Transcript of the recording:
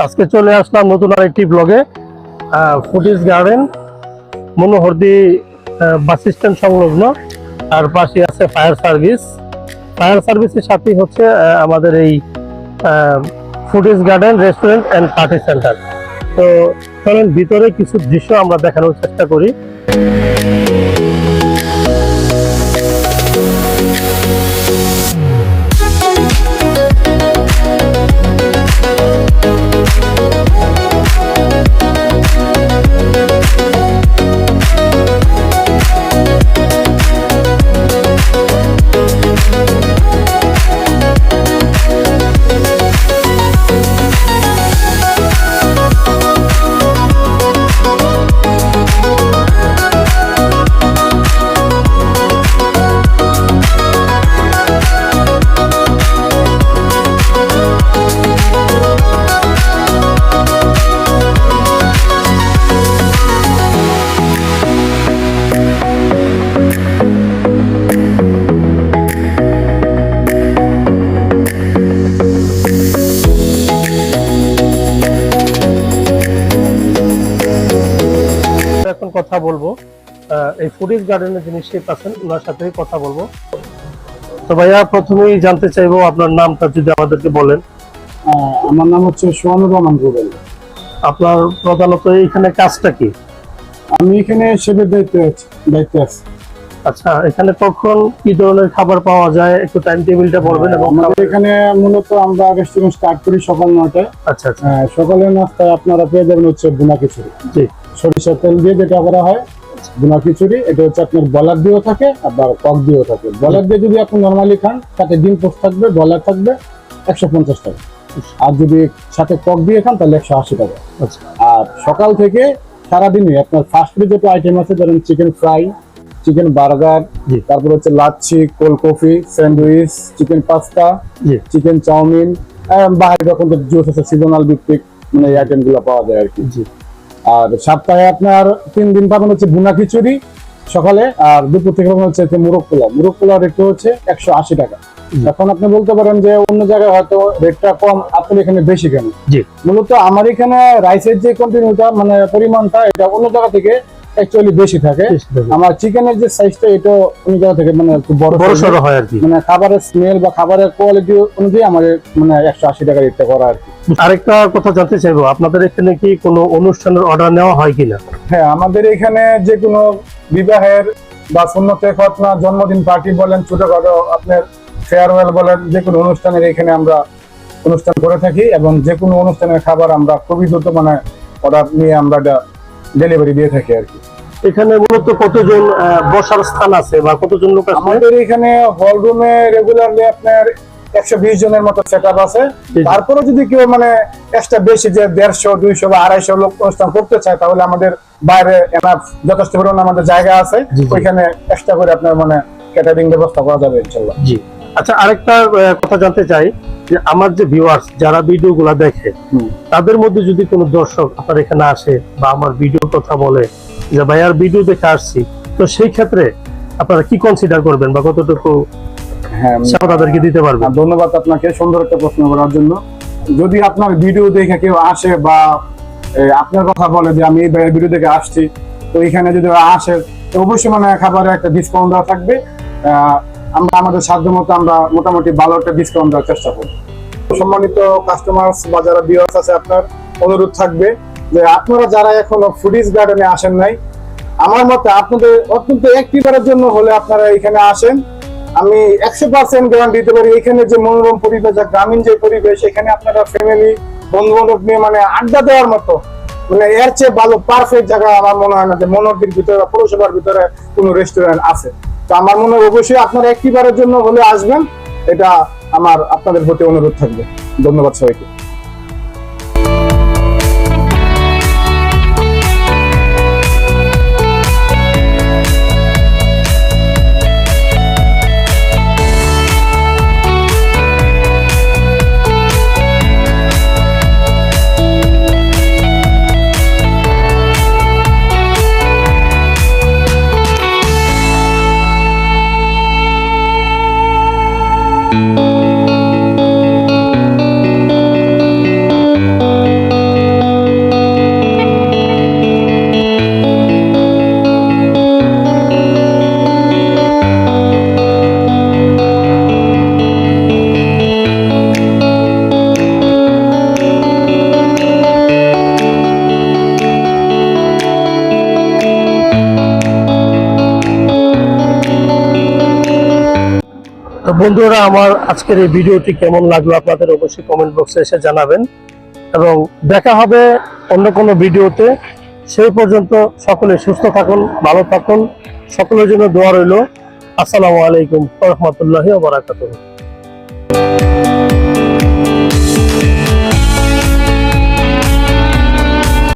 আজকে চলে আসলাম নতুন আরেকটি ব্লগে। Foodies Garden Monohardi bus stand সংলগ্ন, আর পাশে আছে ফায়ার সার্ভিস। ফায়ার সার্ভিসের সাথে হচ্ছে আমাদের এই foodies garden restaurant and party centre. তো চলেন ভিতরে কিছু দৃশ্য আমরা দেখানোর চেষ্টা করি। এখন কথা বলবো এই ফুডিজ গার্ডেনের যিনি শেফ আছেন ওনার সাথে কথা বলবো। তো ভাইয়া, প্রথমেই জানতে চাইবো আপনার নামটা যদি আমাদেরকে বলেন। আমার নাম হচ্ছে সোহানুর রহমান রুবেল। আপনার প্রধানত এখানে কাজটা কি? আমি এখানে শেফের দায়িত্বে আছি। আচ্ছা, এখানে কখন কি ধরনের খাবার পাওয়া যায় একটু টাইম টেবিলটা বলবেন। এবং আমাদের এখানে মূলত আমরা রেস্টুরেন্ট স্টার্ট করি সকাল 9টায়। আচ্ছা আচ্ছা, সকালের নাস্তায় আপনারা পেয়ে যাবেন হচ্ছে বুনা খিচুড়ি। জি, সরিষার তেল দিয়ে যেটা করা হয় বুনা খিচুড়ি। এটা হচ্ছে আপনার বলার দিয়েও থাকে আবার কক দিয়েও থাকে। বলার দিয়ে যদি আপনি নর্মালি খান তাতে ডিম পোস্ট থাকবে, বলার থাকবে 150 টাকা। আর যদি সাথে কক দিয়ে খান তাহলে 180 টাকা। আচ্ছা, আর সকাল থেকে সারাদিনই আপনার ফাস্ট ফুড যত আইটেম আছে, যেমন চিকেন ফ্রাই, চিকেন বার্গার, জি, তারপর হচ্ছে lassi, cold coffee, sandwich, chicken pasta, জি, চিকেন চাউমিন, বাইরে যখন জুস আছে সিজনাল ভিত্তিক, মানে এই আইটেম গুলো পাওয়া যায় আর কি। জি। আর সপ্তাহে আপনার 3 দিন পাবেন হচ্ছে বুনা খিচুড়ি সকালে, আর দুপুর থেকে পাবেন হচ্ছে মুরগ পোলাও। মুরগ পোলাও রেট হচ্ছে 180 টাকা। এখন আপনি বলতে পারেন যে অন্য জায়গায় হয়তো রেটটা কম, আপনার এখানে বেশি কেন? জি, মূলত আমার এখানে রাইসের যে কন্টিনিউটা মানে পরিমাণটা, এটা অন্য জায়গা থেকে অ্যাকচুয়ালি বেশি থাকে। আমার চিকেনের যে সাইজটা এটা অন্য জায়গা থেকে মানে একটু বড় সড়ো হয় আর কি। মানে খাবারের স্মেল বা খাবারের কোয়ালিটি অনুযায়ী আমাদের মানে 180 টাকা রেটটা করা আর কি। আরেকটা কথা জানতে চাইবো, আপনাদের এখানে কি কোনো অনুষ্ঠানের অর্ডার নেওয়া হয় কিনা? হ্যাঁ, আমাদের এখানে যে কোনো বিবাহের বা সুন্নতে খতনা, জন্মদিন পার্টি বলেন, ছোটখাটো আপনার ফেয়ারওয়েল বলেন, যে কোনো অনুষ্ঠানের এখানে আমরা অনুষ্ঠান করে থাকি। এবং যে কোনো অনুষ্ঠানের খাবার আমরা খুবই দ্রুত মানে অর্ডার নিয়ে আমরা ডেলিভারি দিয়ে থাকি আর কি। এখানে মূলত কতজন বসার স্থান আছে বা কতজন লোক আছে? আমাদের এখানে হল রুমে রেগুলারলি আপনার 120 জনের মতো সেটআপ আছে। তারপরে যদি কেউ মানে এক্সট্রা বেশি যে 150, 200 বা 250 লোক অনুষ্ঠান করতে চায়, তাহলে আমাদের বাইরে এনাফ যথেষ্ট পরিমাণ আমাদের জায়গা আছে, ওইখানে এক্সট্রা করে আপনার মানে ক্যাটারিং ব্যবস্থা করা যাবে ইনশাআল্লাহ। জি। আচ্ছা, আরেকটা কথা জানতে চাই যে আমার যে ভিউয়ার্স যারা ভিডিওগুলো দেখে, তাদের মধ্যে যদি কোনো দর্শক আপনার এখানে আসে বা আমার ভিডিওর কথা বলে যে ভাইয়ার ভিডিও দেখে আসছি, তো সেই ক্ষেত্রে আপনারা কি কনসিডার করবেন বা কতটুকু সেবা তাদেরকে দিতে পারবেন? ধন্যবাদ আপনাকে সুন্দর একটা প্রশ্ন করার জন্য। যদি আপনার ভিডিও দেখে কেউ আসে বা আপনার কথা বলে যে আমি এই ভিডিও দেখে আসছি, তো এখানে যদি আসে তো অবশ্যই মানে খাবারে একটা ডিসকাউন্ট দেওয়া থাকবে। আমরা আমাদের সাধ্য মতো আমরা মোটামুটি ভালো একটা ডিসকাউন্ট দেওয়ার চেষ্টা করব। সম্মানিত কাস্টমার্স বা যারা ভিউয়ার্স আছে, আপনার অনুরোধ থাকবে যে আপনারা যারা এখনো ফুডিজ গার্ডেনে আসেন নাই, আমার মতে আপনাদের অত্যন্ত একটিবারের জন্য হলে আপনারা এখানে আসেন। আমি 100% গ্যারান্টি দিতে পারি, এখানে যে মনোরম পরিবেশ, গ্রামীণ যে পরিবেশ, এখানে আপনারা ফ্যামিলি বন্ধু বান্ধব নিয়ে মানে আড্ডা দেওয়ার মতো মানে এর চেয়ে ভালো পারফেক্ট জায়গা আমার মনে হয় না যে মনোহরদীর ভিতরে পৌরসভার ভিতরে কোনো রেস্টুরেন্ট আছে। তো আমার মনে হয় অবশ্যই আপনারা একটিবারের জন্য হলে আসবেন, এটা আমার আপনাদের প্রতি অনুরোধ থাকবে। ধন্যবাদ সবাইকে। তো বন্ধুরা, আমার আজকের এই ভিডিওটি কেমন লাগলো আপনাদের অবশ্যই কমেন্ট বক্সে এসে জানাবেন, এবং দেখা হবে অন্য কোনো ভিডিওতে। সেই পর্যন্ত সকলে সুস্থ থাকুন, ভালো থাকুন, সকলের জন্য দোয়া রইল। আসসালামু আলাইকুম ওয়া রাহমাতুল্লাহি ওয়া বারাকাতুহু।